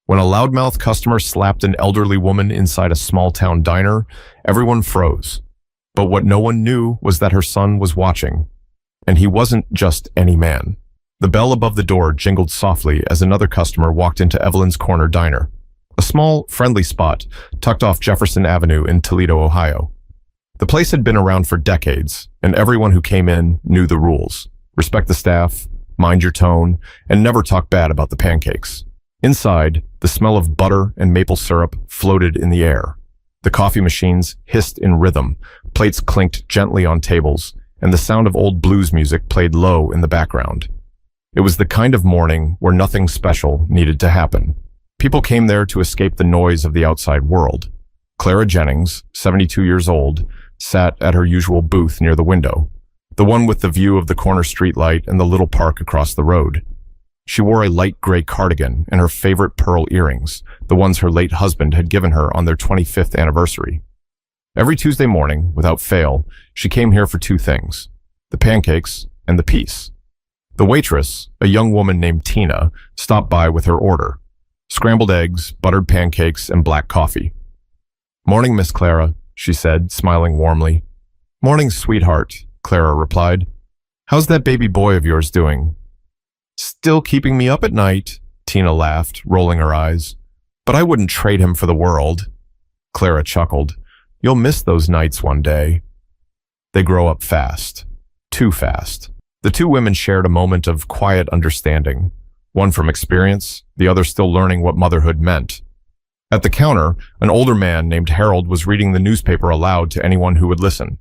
When a loudmouth customer slapped an elderly woman inside a small-town diner, everyone froze. But what no one knew was that her son was watching. And he wasn't just any man. The bell above the door jingled softly as another customer walked into Evelyn's Corner Diner, a small, friendly spot tucked off Jefferson Avenue in Toledo, Ohio. The place had been around for decades, and everyone who came in knew the rules. Respect the staff, mind your tone, and never talk bad about the pancakes. Inside, the smell of butter and maple syrup floated in the air. The coffee machines hissed in rhythm, plates clinked gently on tables, and the sound of old blues music played low in the background. It was the kind of morning where nothing special needed to happen. People came there to escape the noise of the outside world. Clara Jennings, 72 years old, sat at her usual booth near the window, the one with the view of the corner streetlight and the little park across the road. She wore a light gray cardigan and her favorite pearl earrings, the ones her late husband had given her on their 25th anniversary. Every Tuesday morning, without fail, she came here for two things: the pancakes and the peace. The waitress, a young woman named Tina, stopped by with her order: scrambled eggs, buttered pancakes, and black coffee. "Morning, Miss Clara," she said, smiling warmly. "Morning, sweetheart," Clara replied. "How's that baby boy of yours doing?" "Still keeping me up at night," Tina laughed, rolling her eyes. "But I wouldn't trade him for the world." Clara chuckled. "You'll miss those nights one day." They grow up fast. Too fast. The two women shared a moment of quiet understanding, one from experience, the other still learning what motherhood meant. At the counter, an older man named Harold was reading the newspaper aloud to anyone who would listen.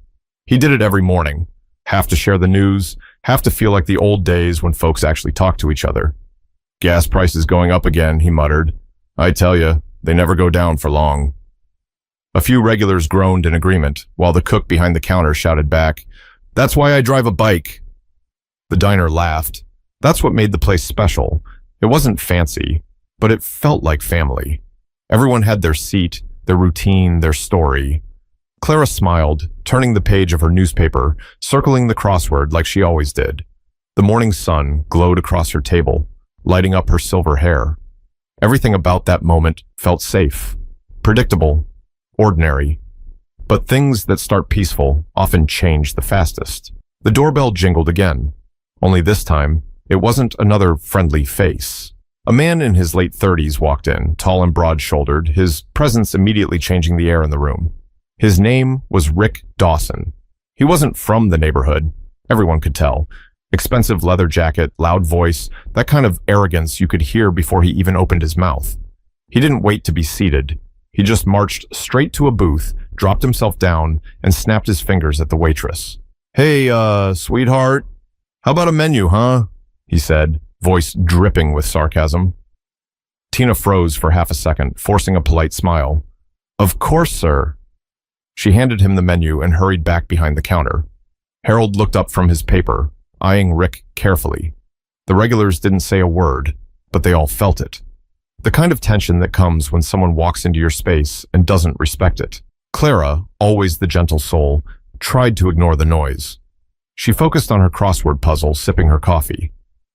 He did it every morning, half to share the news, half to feel like the old days when folks actually talked to each other. "Gas prices going up again," he muttered. "I tell you, they never go down for long." A few regulars groaned in agreement, while the cook behind the counter shouted back, "That's why I drive a bike." The diner laughed. That's what made the place special. It wasn't fancy, but it felt like family. Everyone had their seat, their routine, their story. Clara smiled, turning the page of her newspaper, circling the crossword like she always did. The morning sun glowed across her table, lighting up her silver hair. Everything about that moment felt safe, predictable, ordinary. But things that start peaceful often change the fastest. The doorbell jingled again. Only this time, it wasn't another friendly face. A man in his late 30s walked in, tall and broad-shouldered, his presence immediately changing the air in the room. His name was Rick Dawson. He wasn't from the neighborhood. Everyone could tell. Expensive leather jacket, loud voice, that kind of arrogance you could hear before he even opened his mouth. He didn't wait to be seated. He just marched straight to a booth, dropped himself down, and snapped his fingers at the waitress. "Hey, sweetheart, how about a menu, huh?" he said, voice dripping with sarcasm. Tina froze for half a second, forcing a polite smile. "Of course, sir." She handed him the menu and hurried back behind the counter. Harold looked up from his paper, eyeing Rick carefully. The regulars didn't say a word, but they all felt it. The kind of tension that comes when someone walks into your space and doesn't respect it. Clara, always the gentle soul, tried to ignore the noise. She focused on her crossword puzzle, sipping her coffee.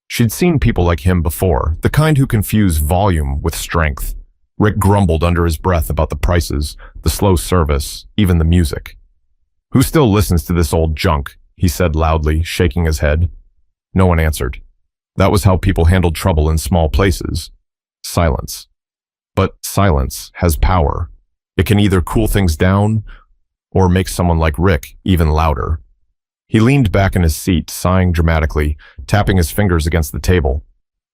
She'd seen people like him before, the kind who confuse volume with strength. Rick grumbled under his breath about the prices, the slow service, even the music. "Who still listens to this old junk?" he said loudly, shaking his head. No one answered. That was how people handled trouble in small places. Silence. But silence has power. It can either cool things down or make someone like Rick even louder. He leaned back in his seat, sighing dramatically, tapping his fingers against the table.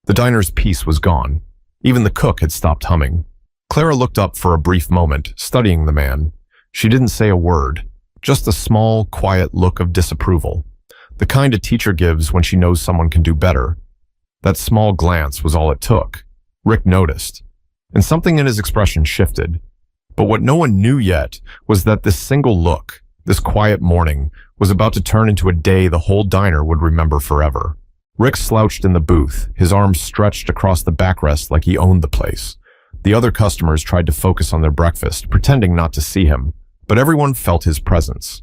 The diner's peace was gone. Even the cook had stopped humming. Clara looked up for a brief moment, studying the man. She didn't say a word, just a small, quiet look of disapproval. The kind a teacher gives when she knows someone can do better. That small glance was all it took. Rick noticed, and something in his expression shifted. But what no one knew yet was that this single look, this quiet morning, was about to turn into a day the whole diner would remember forever. Rick slouched in the booth, his arms stretched across the backrest like he owned the place. The other customers tried to focus on their breakfast, pretending not to see him, but everyone felt his presence.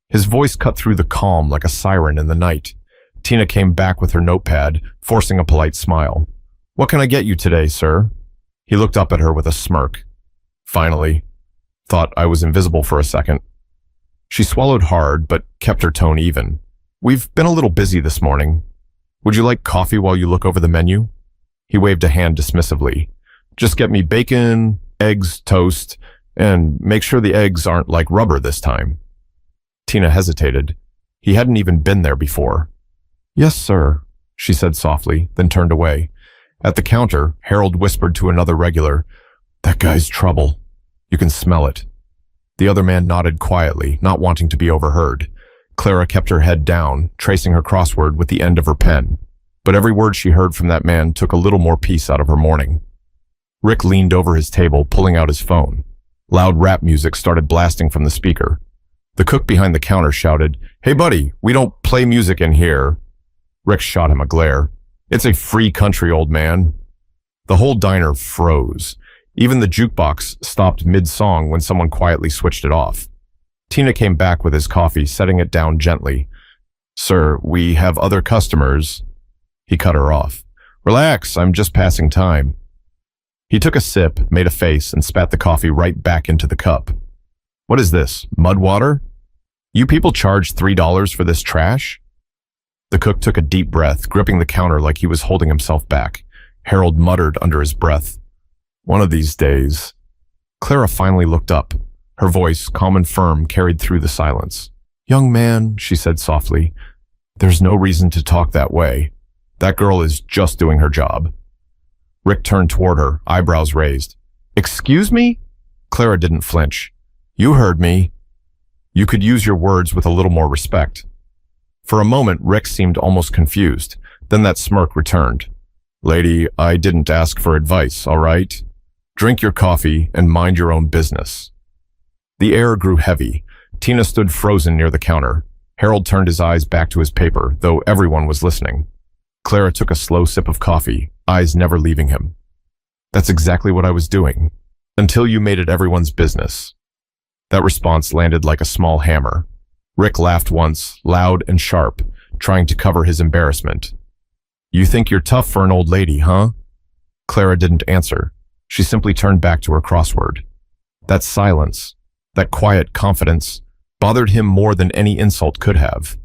His voice cut through the calm like a siren in the night. Tina came back with her notepad, forcing a polite smile. "What can I get you today, sir?" He looked up at her with a smirk. Finally. Thought I was invisible for a second. She swallowed hard, but kept her tone even. We've been a little busy this morning. Would you like coffee while you look over the menu? He waved a hand dismissively. Just get me bacon, eggs, toast, and make sure the eggs aren't like rubber this time. Tina hesitated. He hadn't even been there before. Yes, sir, she said softly, then turned away. At the counter, Harold whispered to another regular, That guy's trouble. You can smell it. The other man nodded quietly, not wanting to be overheard. Clara kept her head down, tracing her crossword with the end of her pen. But every word she heard from that man took a little more peace out of her morning. Rick leaned over his table, pulling out his phone. Loud rap music started blasting from the speaker. The cook behind the counter shouted, Hey buddy, we don't play music in here. Rick shot him a glare. It's a free country, old man. The whole diner froze. Even the jukebox stopped mid-song when someone quietly switched it off. Tina came back with his coffee, setting it down gently. Sir, we have other customers. He cut her off. Relax, I'm just passing time. He took a sip, made a face, and spat the coffee right back into the cup. What is this, mud water? You people charge $3 for this trash? The cook took a deep breath, gripping the counter like he was holding himself back. Harold muttered under his breath. One of these days. Clara finally looked up. Her voice, calm and firm, carried through the silence. Young man, she said softly, there's no reason to talk that way. That girl is just doing her job. Rick turned toward her, eyebrows raised. Excuse me? Clara didn't flinch. You heard me. You could use your words with a little more respect. For a moment, Rick seemed almost confused. Then that smirk returned. Lady, I didn't ask for advice, all right? Drink your coffee and mind your own business. The air grew heavy. Tina stood frozen near the counter. Harold turned his eyes back to his paper, though everyone was listening. Clara took a slow sip of coffee, eyes never leaving him. That's exactly what I was doing, until you made it everyone's business. That response landed like a small hammer. Rick laughed once, loud and sharp, trying to cover his embarrassment. You think you're tough for an old lady, huh? Clara didn't answer. She simply turned back to her crossword. That silence, that quiet confidence, bothered him more than any insult could have.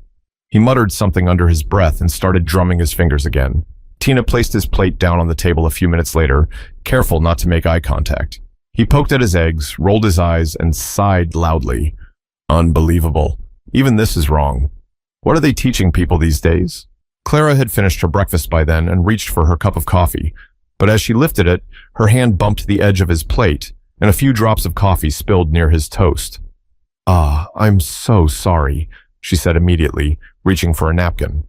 He muttered something under his breath and started drumming his fingers again. Tina placed his plate down on the table a few minutes later, careful not to make eye contact. He poked at his eggs, rolled his eyes, and sighed loudly. Unbelievable. Even this is wrong. What are they teaching people these days? Clara had finished her breakfast by then and reached for her cup of coffee, but as she lifted it, her hand bumped the edge of his plate, and a few drops of coffee spilled near his toast. Ah, I'm so sorry, she said immediately, reaching for a napkin.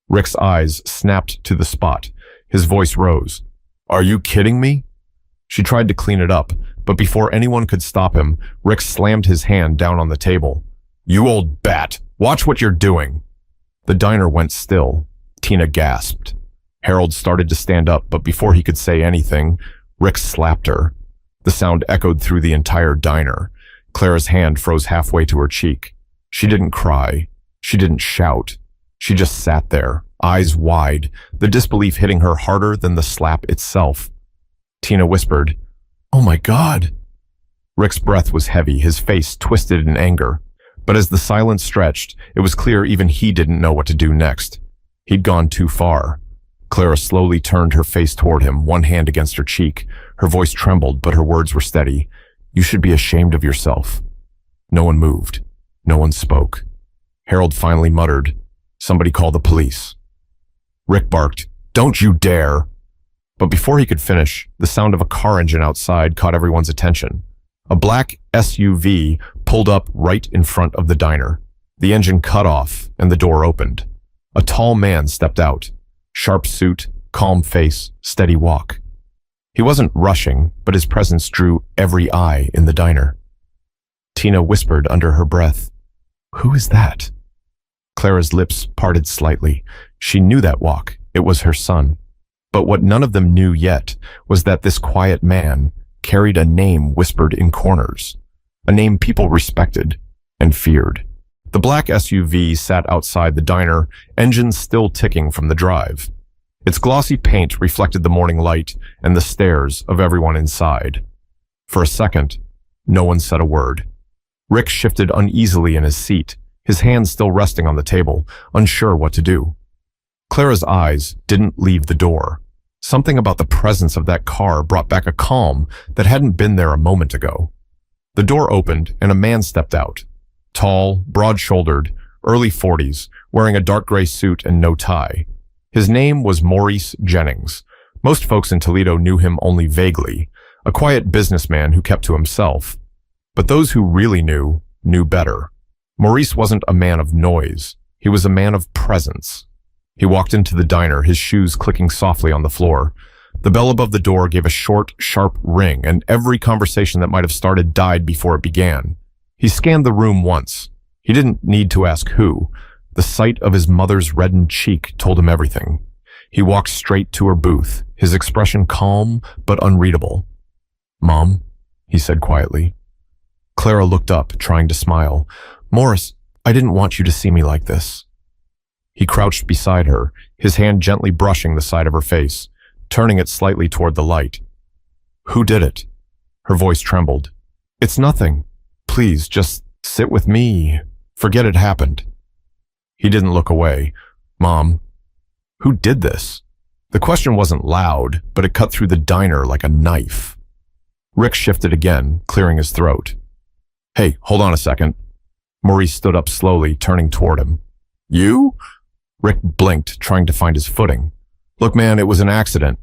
Rick's eyes snapped to the spot. His voice rose. Are you kidding me? She tried to clean it up, but before anyone could stop him, Rick slammed his hand down on the table. You old bat! Watch what you're doing! The diner went still. Tina gasped. Harold started to stand up, but before he could say anything, Rick slapped her. The sound echoed through the entire diner. Clara's hand froze halfway to her cheek. She didn't cry. She didn't shout. She just sat there, eyes wide, the disbelief hitting her harder than the slap itself. Tina whispered, Oh my God! Rick's breath was heavy, his face twisted in anger. But as the silence stretched, it was clear even he didn't know what to do next. He'd gone too far. Clara slowly turned her face toward him, one hand against her cheek. Her voice trembled, but her words were steady. You should be ashamed of yourself. No one moved. No one spoke. Harold finally muttered, Somebody call the police. Rick barked, Don't you dare! But before he could finish, the sound of a car engine outside caught everyone's attention. A black SUV pulled up right in front of the diner. The engine cut off, and the door opened. A tall man stepped out. Sharp suit, calm face, steady walk. He wasn't rushing, but his presence drew every eye in the diner. Tina whispered under her breath, Who is that? Clara's lips parted slightly. She knew that walk. It was her son. But what none of them knew yet was that this quiet man carried a name whispered in corners, a name people respected and feared. The black SUV sat outside the diner, engines still ticking from the drive. Its glossy paint reflected the morning light and the stares of everyone inside. For a second, no one said a word. Rick shifted uneasily in his seat, his hands still resting on the table, unsure what to do. Clara's eyes didn't leave the door. Something about the presence of that car brought back a calm that hadn't been there a moment ago. The door opened and a man stepped out. Tall, broad-shouldered, early 40s, wearing a dark gray suit and no tie. His name was Maurice Jennings. Most folks in Toledo knew him only vaguely, a quiet businessman who kept to himself. But those who really knew better. Maurice wasn't a man of noise. He was a man of presence. He walked into the diner, his shoes clicking softly on the floor. The bell above the door gave a short, sharp ring, and every conversation that might have started died before it began. He scanned the room once. He didn't need to ask who. The sight of his mother's reddened cheek told him everything. He walked straight to her booth, his expression calm but unreadable. "Mom," he said quietly. Clara looked up, trying to smile. "Morris, I didn't want you to see me like this." He crouched beside her, his hand gently brushing the side of her face, turning it slightly toward the light. "Who did it?" Her voice trembled. "It's nothing. Please, just sit with me. Forget it happened." He didn't look away. "Mom, who did this?" The question wasn't loud, but it cut through the diner like a knife. Rick shifted again, clearing his throat. "Hey, hold on a second." Maurice stood up slowly, turning toward him. "You?" Rick blinked, trying to find his footing. "Look, man, it was an accident.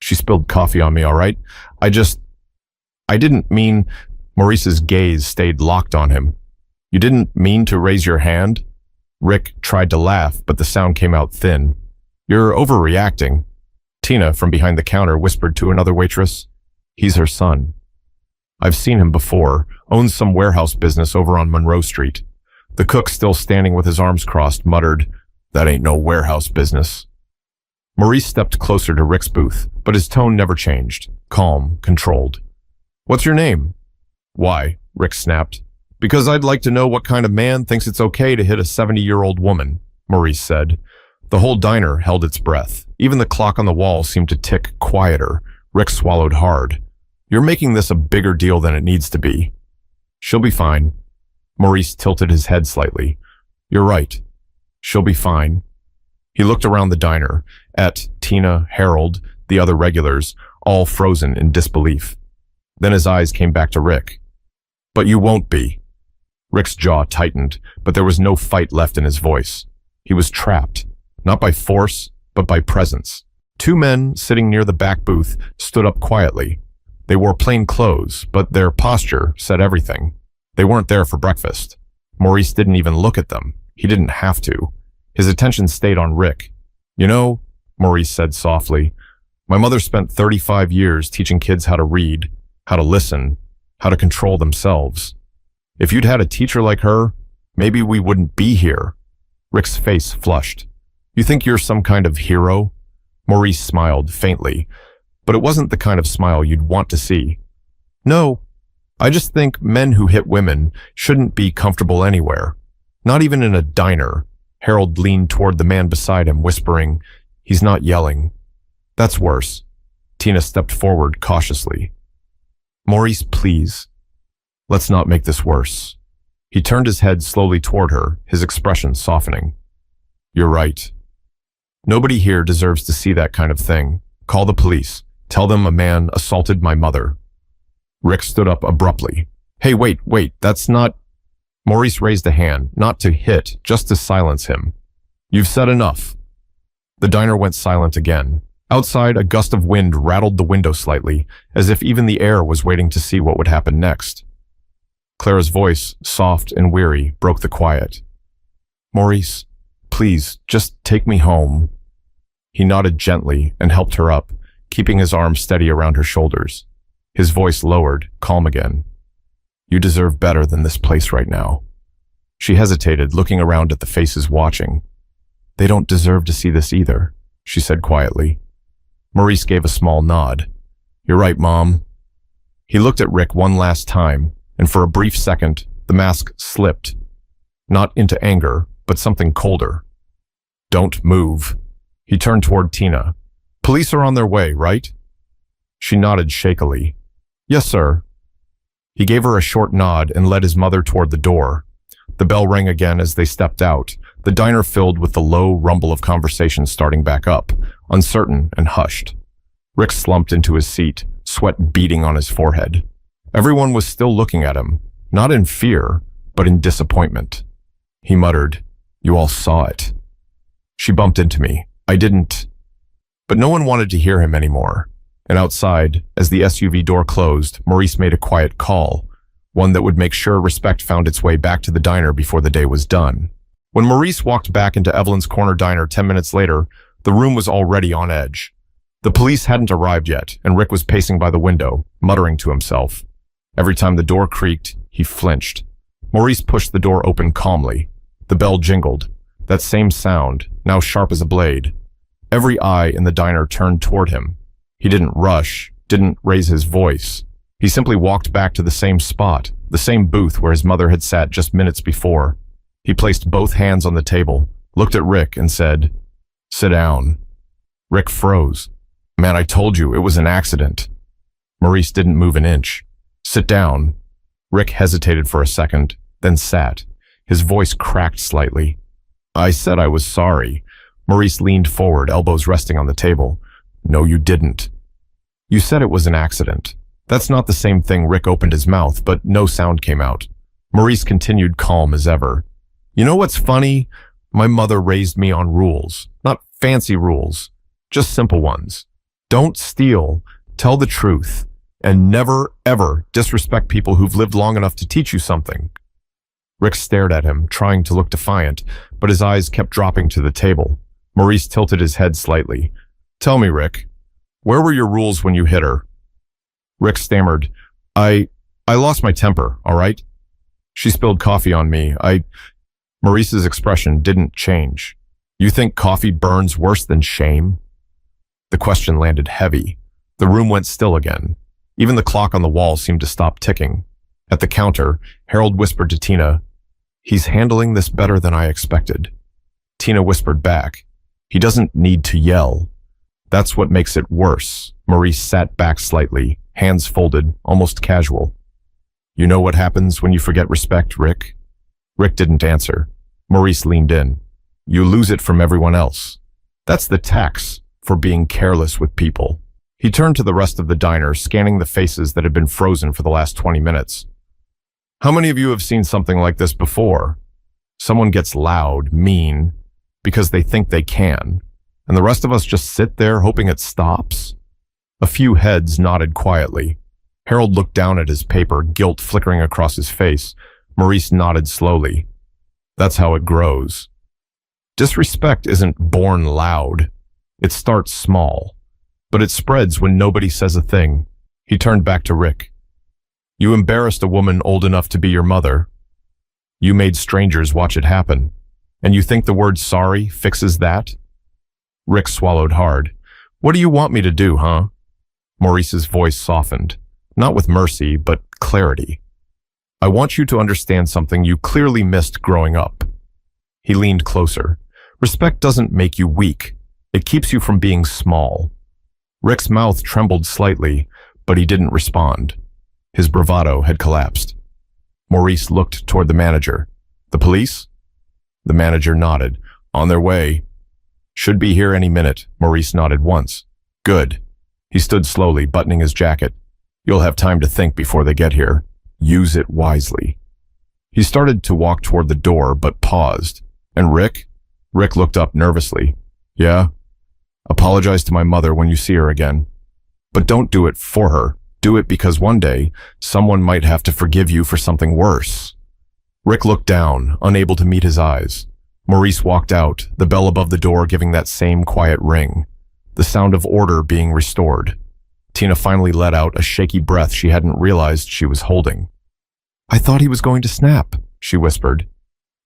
She spilled coffee on me, all right? I didn't mean..." Maurice's gaze stayed locked on him. "You didn't mean to raise your hand?" Rick tried to laugh, but the sound came out thin. "You're overreacting." Tina, from behind the counter, whispered to another waitress. "He's her son." "I've seen him before. Owns some warehouse business over on Monroe Street." The cook, still standing with his arms crossed, muttered, "That ain't no warehouse business." Maurice stepped closer to Rick's booth, but his tone never changed. Calm, controlled. "What's your name?" "Why?" Rick snapped. "Because I'd like to know what kind of man thinks it's okay to hit a 70-year-old woman," Maurice said. The whole diner held its breath. Even the clock on the wall seemed to tick quieter. Rick swallowed hard. "You're making this a bigger deal than it needs to be." "She'll be fine." Maurice tilted his head slightly. "You're right. She'll be fine." He looked around the diner, at Tina, Harold, the other regulars, all frozen in disbelief. Then his eyes came back to Rick. "But you won't be." Rick's jaw tightened, but there was no fight left in his voice. He was trapped, not by force, but by presence. Two men sitting near the back booth stood up quietly. They wore plain clothes, but their posture said everything. They weren't there for breakfast. Maurice didn't even look at them. He didn't have to. His attention stayed on Rick. "You know," Maurice said softly, "my mother spent 35 years teaching kids how to read, how to listen, how to control themselves. If you'd had a teacher like her, maybe we wouldn't be here." Rick's face flushed. "You think you're some kind of hero?" Maurice smiled faintly, but it wasn't the kind of smile you'd want to see. "No, I just think men who hit women shouldn't be comfortable anywhere. Not even in a diner." Harold leaned toward the man beside him, whispering, "He's not yelling." "That's worse." Tina stepped forward cautiously. "Maurice, please. Let's not make this worse." He turned his head slowly toward her, his expression softening. "You're right. Nobody here deserves to see that kind of thing. Call the police. Tell them a man assaulted my mother." Rick stood up abruptly. "Hey, wait, that's not..." Maurice raised a hand, not to hit, just to silence him. "You've said enough." The diner went silent again. Outside, a gust of wind rattled the window slightly, as if even the air was waiting to see what would happen next. Clara's voice, soft and weary, broke the quiet. "Maurice, please, just take me home." He nodded gently and helped her up, keeping his arm steady around her shoulders. His voice lowered, calm again. "You deserve better than this place right now." She hesitated, looking around at the faces watching. "They don't deserve to see this either," she said quietly. Maurice gave a small nod. "You're right, Mom." He looked at Rick one last time, and for a brief second, the mask slipped. Not into anger, but something colder. "Don't move." He turned toward Tina, Police are on their way, right? She nodded shakily. Yes, sir. He gave her a short nod and led his mother toward the door. The bell rang again as they stepped out, the diner filled with the low rumble of conversation starting back up, uncertain and hushed. Rick slumped into his seat, sweat beading on his forehead. Everyone was still looking at him, not in fear, but in disappointment. He muttered, "You all saw it." She bumped into me. I didn't. But no one wanted to hear him anymore. And outside, as the SUV door closed, Maurice made a quiet call, one that would make sure respect found its way back to the diner before the day was done. When Maurice walked back into Evelyn's corner diner 10 minutes later, the room was already on edge. The police hadn't arrived yet, and Rick was pacing by the window, muttering to himself. Every time the door creaked, he flinched. Maurice pushed the door open calmly. The bell jingled. That same sound, now sharp as a blade. Every eye in the diner turned toward him. He didn't rush, didn't raise his voice. He simply walked back to the same spot, the same booth where his mother had sat just minutes before. He placed both hands on the table, looked at Rick and said, "Sit down." Rick froze. "Man, I told you, it was an accident." Maurice didn't move an inch. "Sit down." Rick hesitated for a second, then sat. His voice cracked slightly. "I said I was sorry." Maurice leaned forward, elbows resting on the table. "No, you didn't." "You said it was an accident." That's not the same thing. Rick opened his mouth, but no sound came out. Maurice continued calm as ever. "You know what's funny? My mother raised me on rules. Not fancy rules, just simple ones. Don't steal, tell the truth, and never, ever disrespect people who've lived long enough to teach you something." Rick stared at him, trying to look defiant, but his eyes kept dropping to the table. Maurice tilted his head slightly. "Tell me, Rick, where were your rules when you hit her?" Rick stammered, I lost my temper, all right? She spilled coffee on me. Maurice's expression didn't change. "You think coffee burns worse than shame?" The question landed heavy. The room went still again. Even the clock on the wall seemed to stop ticking. At the counter, Harold whispered to Tina, "He's handling this better than I expected." Tina whispered back, "He doesn't need to yell." "That's what makes it worse." Maurice sat back slightly, hands folded, almost casual. "You know what happens when you forget respect, Rick?" Rick didn't answer. Maurice leaned in. "You lose it from everyone else. That's the tax for being careless with people." He turned to the rest of the diner, scanning the faces that had been frozen for the last 20 minutes. "How many of you have seen something like this before? Someone gets loud, mean, because they think they can, and the rest of us just sit there hoping it stops?" A few heads nodded quietly. Harold looked down at his paper, guilt flickering across his face. Maurice nodded slowly. "That's how it grows. Disrespect isn't born loud. It starts small, but it spreads when nobody says a thing." He turned back to Rick. "You embarrassed a woman old enough to be your mother. You made strangers watch it happen. And you think the word sorry fixes that?" Rick swallowed hard. "What do you want me to do, huh?" Maurice's voice softened, not with mercy, but clarity. "I want you to understand something you clearly missed growing up." He leaned closer. "Respect doesn't make you weak. It keeps you from being small." Rick's mouth trembled slightly, but he didn't respond. His bravado had collapsed. Maurice looked toward the manager. "The police?" The manager nodded. "On their way." "Should be here any minute." Maurice nodded once. "Good." He stood slowly, buttoning his jacket. "You'll have time to think before they get here. Use it wisely." He started to walk toward the door, but paused. "And Rick?" Rick looked up nervously. "Yeah?" "Apologize to my mother when you see her again. But don't do it for her. Do it because one day, someone might have to forgive you for something worse." Rick looked down, unable to meet his eyes. Maurice walked out, the bell above the door giving that same quiet ring. The sound of order being restored. Tina finally let out a shaky breath she hadn't realized she was holding. "I thought he was going to snap," she whispered.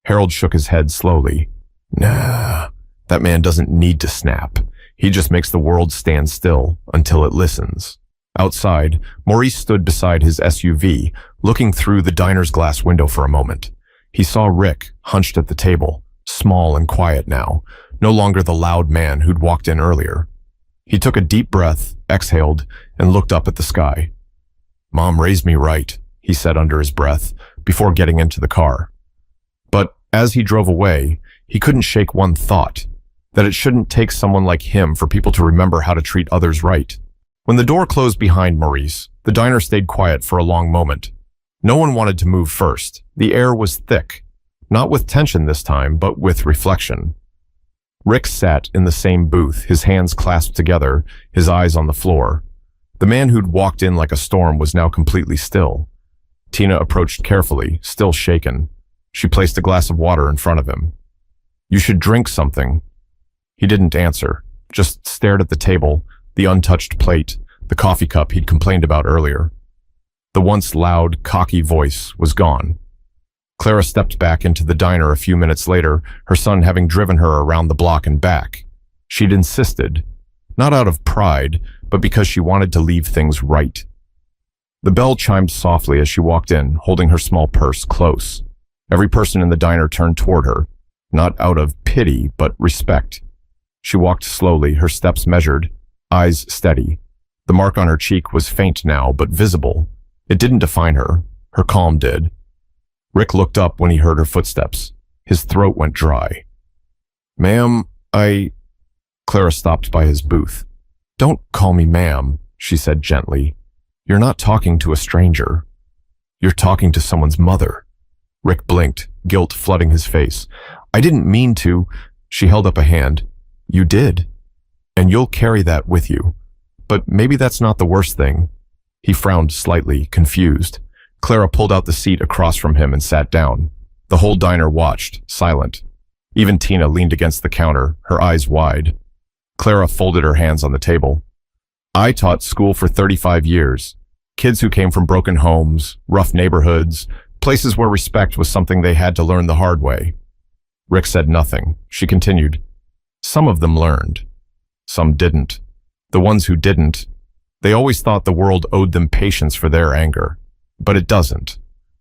Harold shook his head slowly. "Nah, that man doesn't need to snap. He just makes the world stand still until it listens." Outside, Maurice stood beside his SUV, looking through the diner's glass window for a moment. He saw Rick, hunched at the table, small and quiet now, no longer the loud man who'd walked in earlier. He took a deep breath, exhaled, and looked up at the sky. "Mom raised me right," he said under his breath, before getting into the car. But as he drove away, he couldn't shake one thought, that it shouldn't take someone like him for people to remember how to treat others right. When the door closed behind Maurice, the diner stayed quiet for a long moment. No one wanted to move first. The air was thick, not with tension this time, but with reflection. Rick sat in the same booth, his hands clasped together, his eyes on the floor. The man who'd walked in like a storm was now completely still. Tina approached carefully, still shaken. She placed a glass of water in front of him. "You should drink something." He didn't answer, just stared at the table, the untouched plate, the coffee cup he'd complained about earlier. The once loud, cocky voice was gone. Clara stepped back into the diner a few minutes later, her son having driven her around the block and back. She'd insisted, not out of pride, but because she wanted to leave things right. The bell chimed softly as she walked in, holding her small purse close. Every person in the diner turned toward her, not out of pity, but respect. She walked slowly, her steps measured, eyes steady. The mark on her cheek was faint now, but visible. It didn't define her. Her calm did. Rick looked up when he heard her footsteps. His throat went dry. "Ma'am, Clara stopped by his booth. "Don't call me ma'am," she said gently. "You're not talking to a stranger. You're talking to someone's mother." Rick blinked, guilt flooding his face. "I didn't mean to." She held up a hand. "You did. And you'll carry that with you. But maybe that's not the worst thing." He frowned slightly, confused. Clara pulled out the seat across from him and sat down. The whole diner watched, silent. Even Tina leaned against the counter, her eyes wide. Clara folded her hands on the table. "I taught school for 35 years. Kids who came from broken homes, rough neighborhoods, places where respect was something they had to learn the hard way." Rick said nothing. She continued. "Some of them learned. Some didn't. The ones who didn't, they always thought the world owed them patience for their anger. But it doesn't.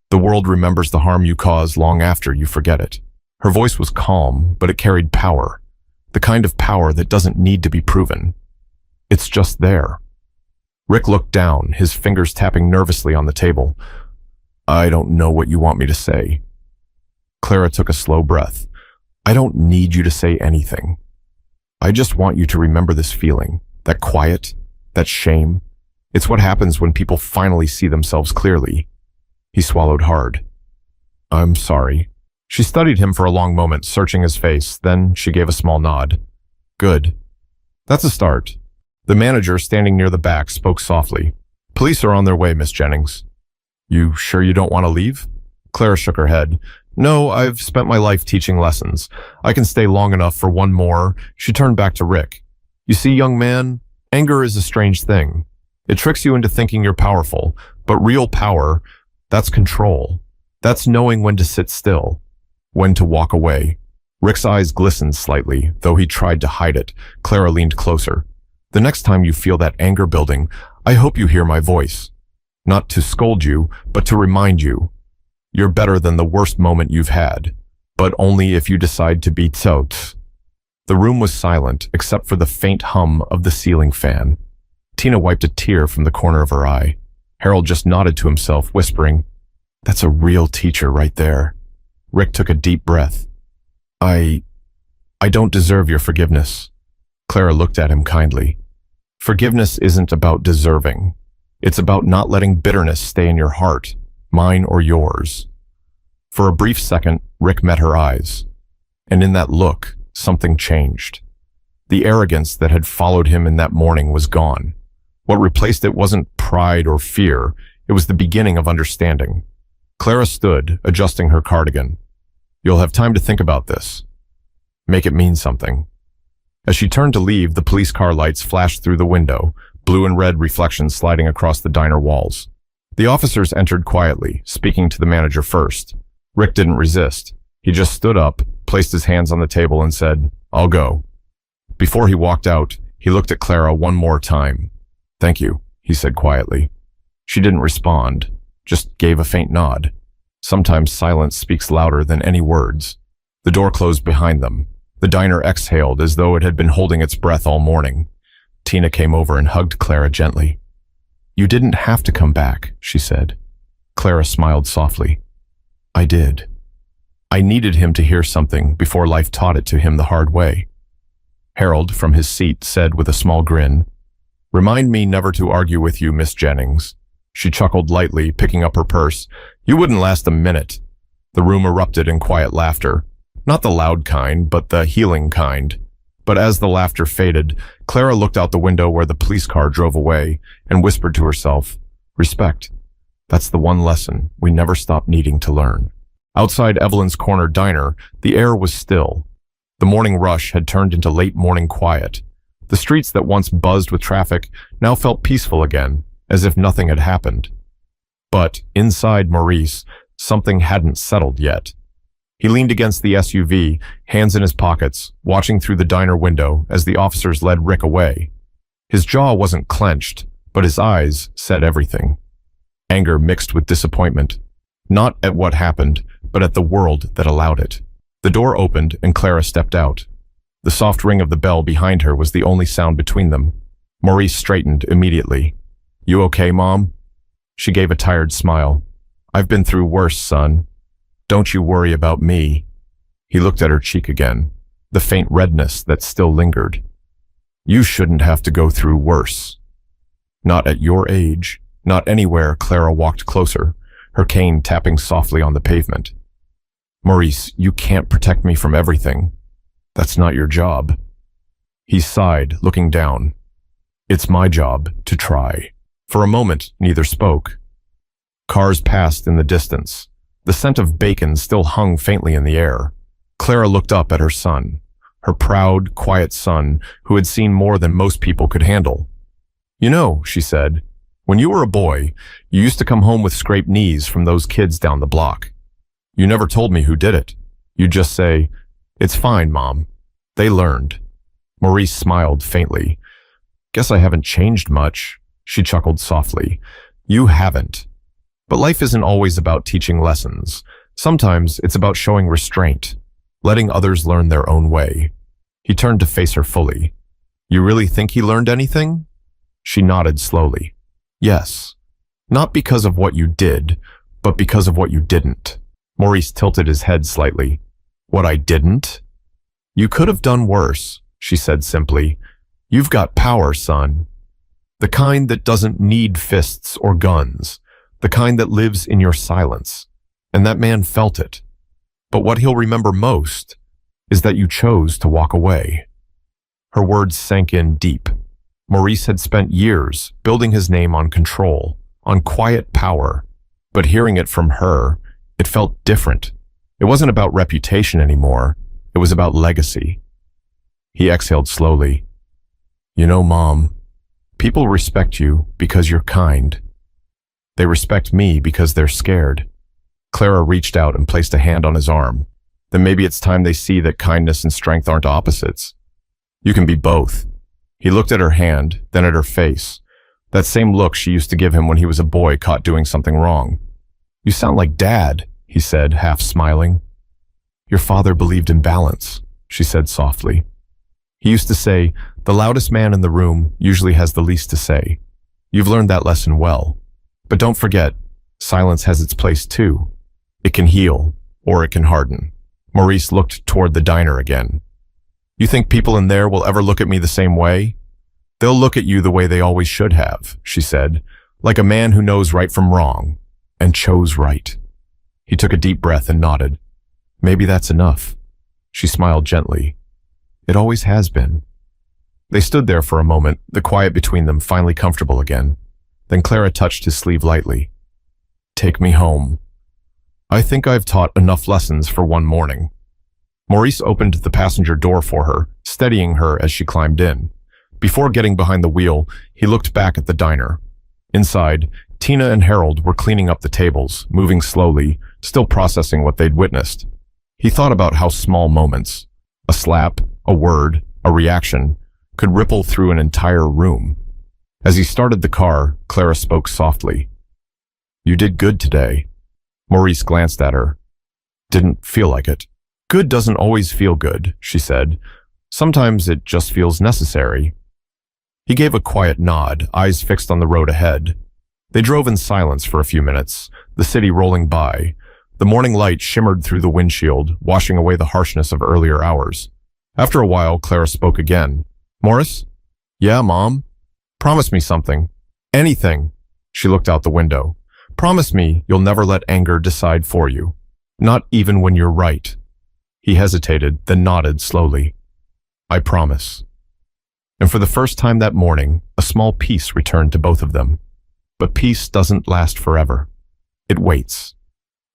The world remembers the harm you cause long after you forget it." Her voice was calm, but it carried power. The kind of power that doesn't need to be proven. It's just there. Rick looked down, his fingers tapping nervously on the table. "I don't know what you want me to say." Clara took a slow breath. "I don't need you to say anything. I just want you to remember this feeling, that quiet, that shame. It's what happens when people finally see themselves clearly." He swallowed hard. "I'm sorry." She studied him for a long moment, searching his face. Then she gave a small nod. "Good. That's a start." The manager, standing near the back, spoke softly. "Police are on their way, Miss Jennings." "You sure you don't want to leave?" Clara shook her head. "No, I've spent my life teaching lessons. I can stay long enough for one more." She turned back to Rick. "You see, young man, anger is a strange thing. It tricks you into thinking you're powerful, but real power, that's control. That's knowing when to sit still, when to walk away." Rick's eyes glistened slightly, though he tried to hide it. Clara leaned closer. "The next time you feel that anger building, I hope you hear my voice. Not to scold you, but to remind you. You're better than the worst moment you've had, but only if you decide to be tot." The room was silent, except for the faint hum of the ceiling fan. Tina wiped a tear from the corner of her eye. Harold just nodded to himself, whispering, "That's a real teacher right there." Rick took a deep breath. I don't deserve your forgiveness." Clara looked at him kindly. "Forgiveness isn't about deserving. It's about not letting bitterness stay in your heart, mine or yours." For a brief second, Rick met her eyes. And in that look, something changed. The arrogance that had followed him in that morning was gone. What replaced it wasn't pride or fear, it was the beginning of understanding. Clara stood, adjusting her cardigan. "You'll have time to think about this. Make it mean something." As she turned to leave, the police car lights flashed through the window, blue and red reflections sliding across the diner walls. The officers entered quietly, speaking to the manager first. Rick didn't resist. He just stood up, placed his hands on the table and said, "I'll go." Before he walked out, he looked at Clara one more time. "Thank you," he said quietly. She didn't respond, just gave a faint nod. Sometimes silence speaks louder than any words. The door closed behind them. The diner exhaled as though it had been holding its breath all morning. Tina came over and hugged Clara gently. You didn't have to come back, she said. Clara smiled softly. I did. I needed him to hear something before life taught it to him the hard way. Harold, from his seat, said with a small grin, Remind me never to argue with you, Miss Jennings. She chuckled lightly, picking up her purse. You wouldn't last a minute. The room erupted in quiet laughter. Not the loud kind, but the healing kind. But as the laughter faded, Clara looked out the window where the police car drove away and whispered to herself, Respect. That's the one lesson we never stop needing to learn. Outside Evelyn's corner diner, the air was still. The morning rush had turned into late morning quiet. The streets that once buzzed with traffic now felt peaceful again, as if nothing had happened. But inside Maurice, something hadn't settled yet. He leaned against the SUV, hands in his pockets, watching through the diner window as the officers led Rick away. His jaw wasn't clenched, but his eyes said everything. Anger mixed with disappointment. Not at what happened, but at the world that allowed it. The door opened and Clara stepped out. The soft ring of the bell behind her was the only sound between them. Maurice straightened immediately. You okay, Mom? She gave a tired smile. I've been through worse, son. Don't you worry about me. He looked at her cheek again, the faint redness that still lingered. You shouldn't have to go through worse. Not at your age, not anywhere. Clara walked closer, her cane tapping softly on the pavement. Maurice, you can't protect me from everything. That's not your job. He sighed, looking down. It's my job to try. For a moment, neither spoke. Cars passed in the distance. The scent of bacon still hung faintly in the air. Clara looked up at her son, her proud, quiet son who had seen more than most people could handle. You know, she said, when you were a boy, you used to come home with scraped knees from those kids down the block. You never told me who did it. You'd just say, It's fine, Mom. They learned. Maurice smiled faintly. Guess I haven't changed much. She chuckled softly. You haven't. But life isn't always about teaching lessons. Sometimes it's about showing restraint, letting others learn their own way. He turned to face her fully. You really think he learned anything? She nodded slowly. Yes. Not because of what you did, but because of what you didn't. Maurice tilted his head slightly. What I didn't? You could have done worse, she said simply. You've got power, son. The kind that doesn't need fists or guns. The kind that lives in your silence. And that man felt it. But what he'll remember most is that you chose to walk away. Her words sank in deep. Maurice had spent years building his name on control, on quiet power. But hearing it from her, it felt different. It wasn't about reputation anymore. It was about legacy. He exhaled slowly. You know, Mom, people respect you because you're kind. They respect me because they're scared. Clara reached out and placed a hand on his arm. Then maybe it's time they see that kindness and strength aren't opposites. You can be both. He looked at her hand, then at her face. That same look she used to give him when he was a boy caught doing something wrong. You sound like Dad, he said, half smiling. Your father believed in balance, she said softly. He used to say, the loudest man in the room usually has the least to say. You've learned that lesson well. But don't forget, silence has its place too. It can heal, or it can harden. Maurice looked toward the diner again. You think people in there will ever look at me the same way? They'll look at you the way they always should have, she said, like a man who knows right from wrong, and chose right. He took a deep breath and nodded. Maybe that's enough. She smiled gently. It always has been. They stood there for a moment, the quiet between them finally comfortable again. Then Clara touched his sleeve lightly. Take me home. I think I've taught enough lessons for one morning. Maurice opened the passenger door for her, steadying her as she climbed in. Before getting behind the wheel, he looked back at the diner. Inside, Tina and Harold were cleaning up the tables, moving slowly, still processing what they'd witnessed. He thought about how small moments, a slap, a word, a reaction, could ripple through an entire room. As he started the car, Clara spoke softly. You did good today. Maurice glanced at her. Didn't feel like it. Good doesn't always feel good, she said. Sometimes it just feels necessary. He gave a quiet nod, eyes fixed on the road ahead. They drove in silence for a few minutes, the city rolling by. The morning light shimmered through the windshield, washing away the harshness of earlier hours. After a while, Clara spoke again. "Morris?" "Yeah, Mom?" "Promise me something." "Anything." She looked out the window. "Promise me you'll never let anger decide for you. Not even when you're right." He hesitated, then nodded slowly. "I promise." And for the first time that morning, a small peace returned to both of them. But peace doesn't last forever. It waits.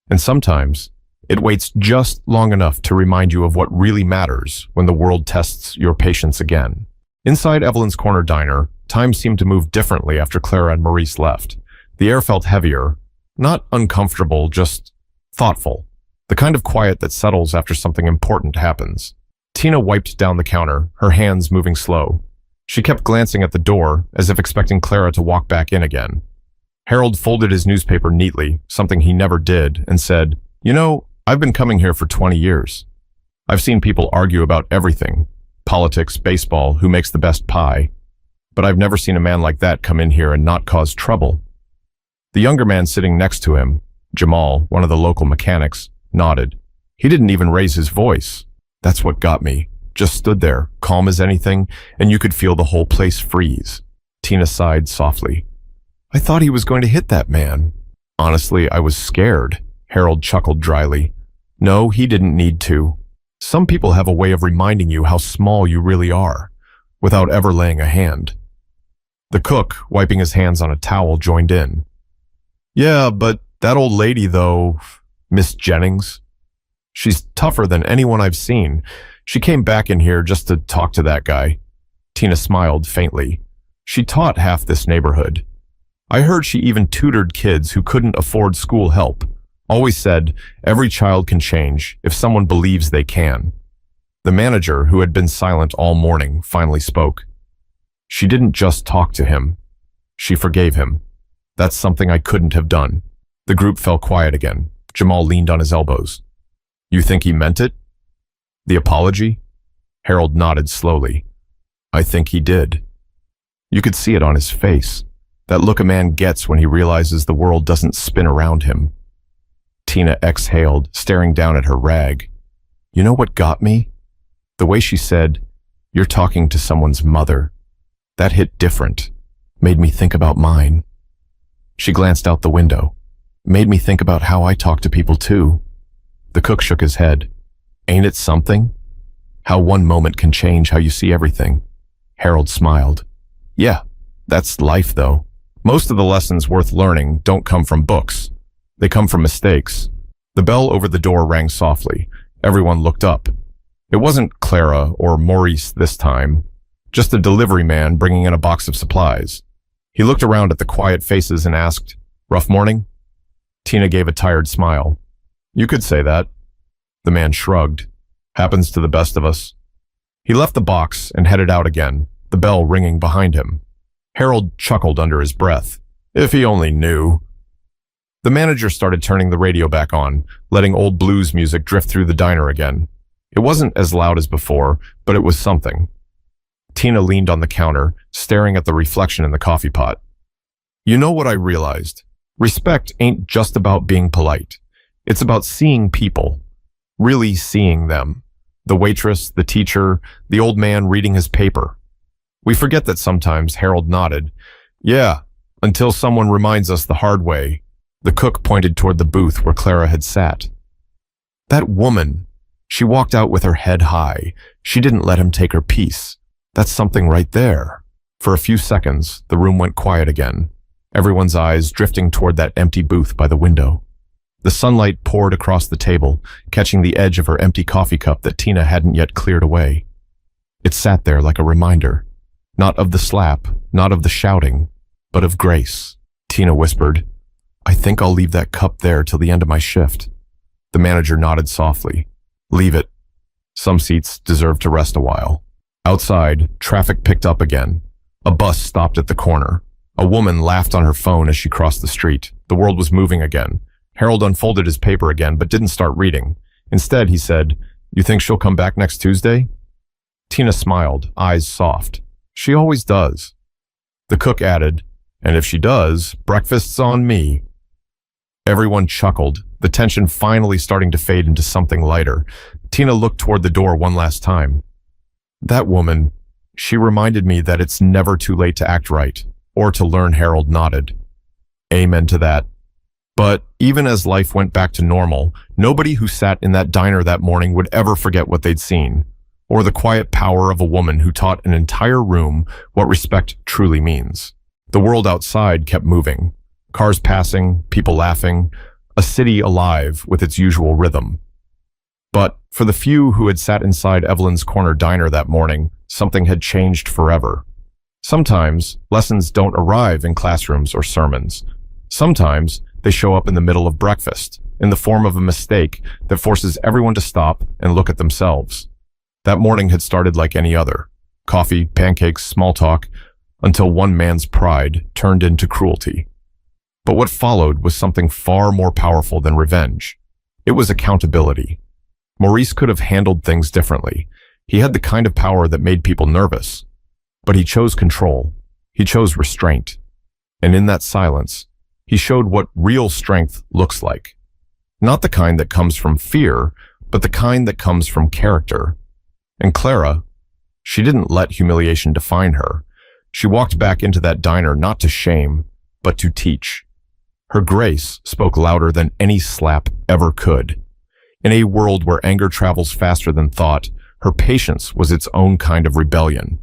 And sometimes, it waits just long enough to remind you of what really matters when the world tests your patience again. Inside Evelyn's Corner Diner, time seemed to move differently after Clara and Maurice left. The air felt heavier, not uncomfortable, just thoughtful. The kind of quiet that settles after something important happens. Tina wiped down the counter, her hands moving slow. She kept glancing at the door, as if expecting Clara to walk back in again. Harold folded his newspaper neatly, something he never did, and said, "You know, I've been coming here for 20 years. I've seen people argue about everything, politics, baseball, who makes the best pie. But I've never seen a man like that come in here and not cause trouble." The younger man sitting next to him, Jamal, one of the local mechanics, nodded. He didn't even raise his voice. "That's what got me. Just stood there, calm as anything, and you could feel the whole place freeze." Tina sighed softly. "I thought he was going to hit that man." "Honestly, I was scared." Harold chuckled dryly. "No, he didn't need to. Some people have a way of reminding you how small you really are, without ever laying a hand." The cook, wiping his hands on a towel, joined in. "Yeah, but that old lady, though, Miss Jennings, she's tougher than anyone I've seen. She came back in here just to talk to that guy." Tina smiled faintly. "She taught half this neighborhood. I heard she even tutored kids who couldn't afford school help. Always said, every child can change if someone believes they can." The manager, who had been silent all morning, finally spoke. "She didn't just talk to him. She forgave him. That's something I couldn't have done." The group fell quiet again. Jamal leaned on his elbows. "You think he meant it? The apology?" Harold nodded slowly. "I think he did." You could see it on his face. That look a man gets when he realizes the world doesn't spin around him. Tina exhaled, staring down at her rag. "You know what got me? The way she said, 'You're talking to someone's mother.' That hit different. Made me think about mine." She glanced out the window. "Made me think about how I talk to people too." The cook shook his head. "Ain't it something? How one moment can change how you see everything." Harold smiled. "Yeah, that's life though. Most of the lessons worth learning don't come from books. They come from mistakes." The bell over the door rang softly. Everyone looked up. It wasn't Clara or Maurice this time, just a delivery man bringing in a box of supplies. He looked around at the quiet faces and asked, "Rough morning?" Tina gave a tired smile. "You could say that." The man shrugged. "Happens to the best of us." He left the box and headed out again, the bell ringing behind him. Harold chuckled under his breath. If he only knew. The manager started turning the radio back on, letting old blues music drift through the diner again. It wasn't as loud as before, but it was something. Tina leaned on the counter, staring at the reflection in the coffee pot. "You know what I realized? Respect ain't just about being polite. It's about seeing people. Really seeing them. The waitress, the teacher, the old man reading his paper. We forget that sometimes." Harold nodded. "Yeah, until someone reminds us the hard way." The cook pointed toward the booth where Clara had sat. "That woman, she walked out with her head high. She didn't let him take her piece. That's something right there." For a few seconds, the room went quiet again, everyone's eyes drifting toward that empty booth by the window. The sunlight poured across the table, catching the edge of her empty coffee cup that Tina hadn't yet cleared away. It sat there like a reminder. Not of the slap, not of the shouting, but of grace. Tina whispered, "I think I'll leave that cup there till the end of my shift." The manager nodded softly. "Leave it. Some seats deserve to rest a while." Outside, traffic picked up again. A bus stopped at the corner. A woman laughed on her phone as she crossed the street. The world was moving again. Harold unfolded his paper again, but didn't start reading. Instead, he said, "You think she'll come back next Tuesday?" Tina smiled, eyes soft. "She always does." The cook added, "And if she does, breakfast's on me." Everyone chuckled, the tension finally starting to fade into something lighter. Tina looked toward the door one last time. "That woman, she reminded me that it's never too late to act right, or to learn." Harold nodded. "Amen to that." But even as life went back to normal, nobody who sat in that diner that morning would ever forget what they'd seen, or the quiet power of a woman who taught an entire room what respect truly means. The world outside kept moving. Cars passing, people laughing, a city alive with its usual rhythm. But for the few who had sat inside Evelyn's corner diner that morning, something had changed forever. Sometimes lessons don't arrive in classrooms or sermons. Sometimes they show up in the middle of breakfast, in the form of a mistake that forces everyone to stop and look at themselves. That morning had started like any other. Coffee, pancakes, small talk, until one man's pride turned into cruelty. But what followed was something far more powerful than revenge. It was accountability. Maurice could have handled things differently. He had the kind of power that made people nervous. But he chose control. He chose restraint. And in that silence, he showed what real strength looks like. Not the kind that comes from fear, but the kind that comes from character. And Clara, she didn't let humiliation define her. She walked back into that diner not to shame, but to teach. Her grace spoke louder than any slap ever could. In a world where anger travels faster than thought, her patience was its own kind of rebellion.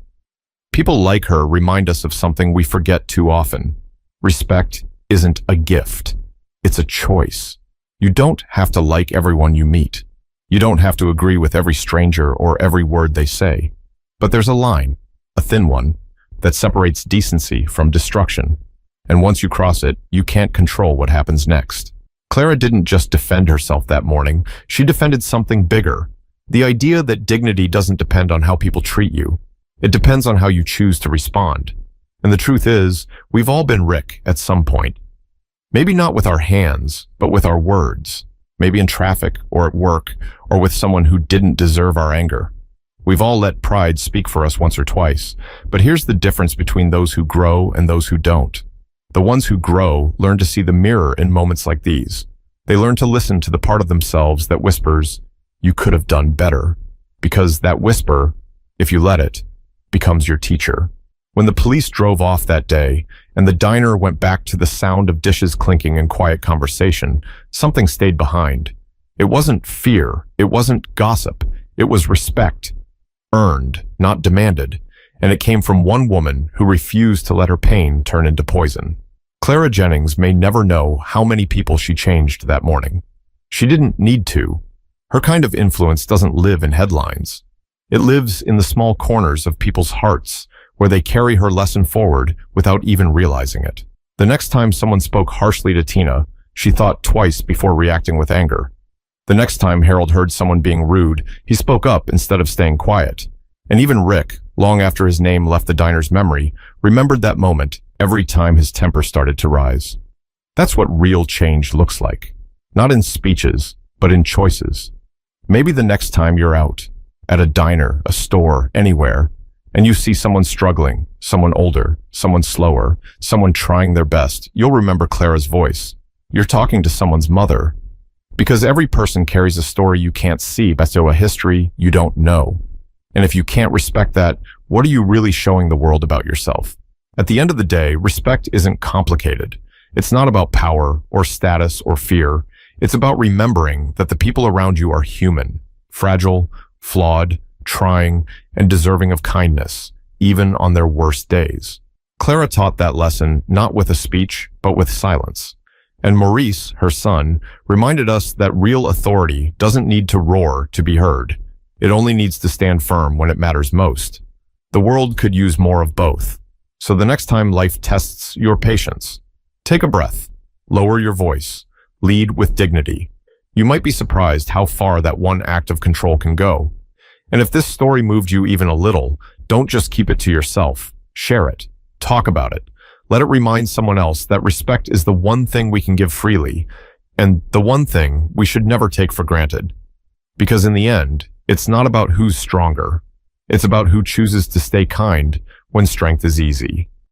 People like her remind us of something we forget too often. Respect isn't a gift. It's a choice. You don't have to like everyone you meet. You don't have to agree with every stranger or every word they say. But there's a line, a thin one, that separates decency from destruction. And once you cross it, you can't control what happens next. Clara didn't just defend herself that morning. She defended something bigger. The idea that dignity doesn't depend on how people treat you. It depends on how you choose to respond. And the truth is, we've all been Rick at some point. Maybe not with our hands, but with our words. Maybe in traffic, or at work, or with someone who didn't deserve our anger. We've all let pride speak for us once or twice. But here's the difference between those who grow and those who don't. The ones who grow learn to see the mirror in moments like these. They learn to listen to the part of themselves that whispers, "You could have done better." Because that whisper, if you let it, becomes your teacher. When the police drove off that day, and the diner went back to the sound of dishes clinking and quiet conversation, something stayed behind. It wasn't fear, it wasn't gossip, it was respect. Earned, not demanded, and it came from one woman who refused to let her pain turn into poison. Clara Jennings may never know how many people she changed that morning. She didn't need to. Her kind of influence doesn't live in headlines. It lives in the small corners of people's hearts, where they carry her lesson forward without even realizing it. The next time someone spoke harshly to Tina, she thought twice before reacting with anger. The next time Harold heard someone being rude, he spoke up instead of staying quiet. And even Rick, long after his name left the diner's memory, remembered that moment every time his temper started to rise. That's what real change looks like. Not in speeches, but in choices. Maybe the next time you're out, at a diner, a store, anywhere, and you see someone struggling, someone older, someone slower, someone trying their best, you'll remember Clara's voice. You're talking to someone's mother. Because every person carries a story you can't see, but still a history you don't know. And if you can't respect that, what are you really showing the world about yourself? At the end of the day, respect isn't complicated. It's not about power or status or fear. It's about remembering that the people around you are human, fragile, flawed, trying, and deserving of kindness, even on their worst days. Clara taught that lesson not with a speech, but with silence. And Maurice, her son, reminded us that real authority doesn't need to roar to be heard. It only needs to stand firm when it matters most. The world could use more of both. So the next time life tests your patience, take a breath, lower your voice, lead with dignity. You might be surprised how far that one act of control can go. And if this story moved you even a little, don't just keep it to yourself. Share it. Talk about it. Let it remind someone else that respect is the one thing we can give freely, and the one thing we should never take for granted. Because in the end, it's not about who's stronger. It's about who chooses to stay kind when strength is easy.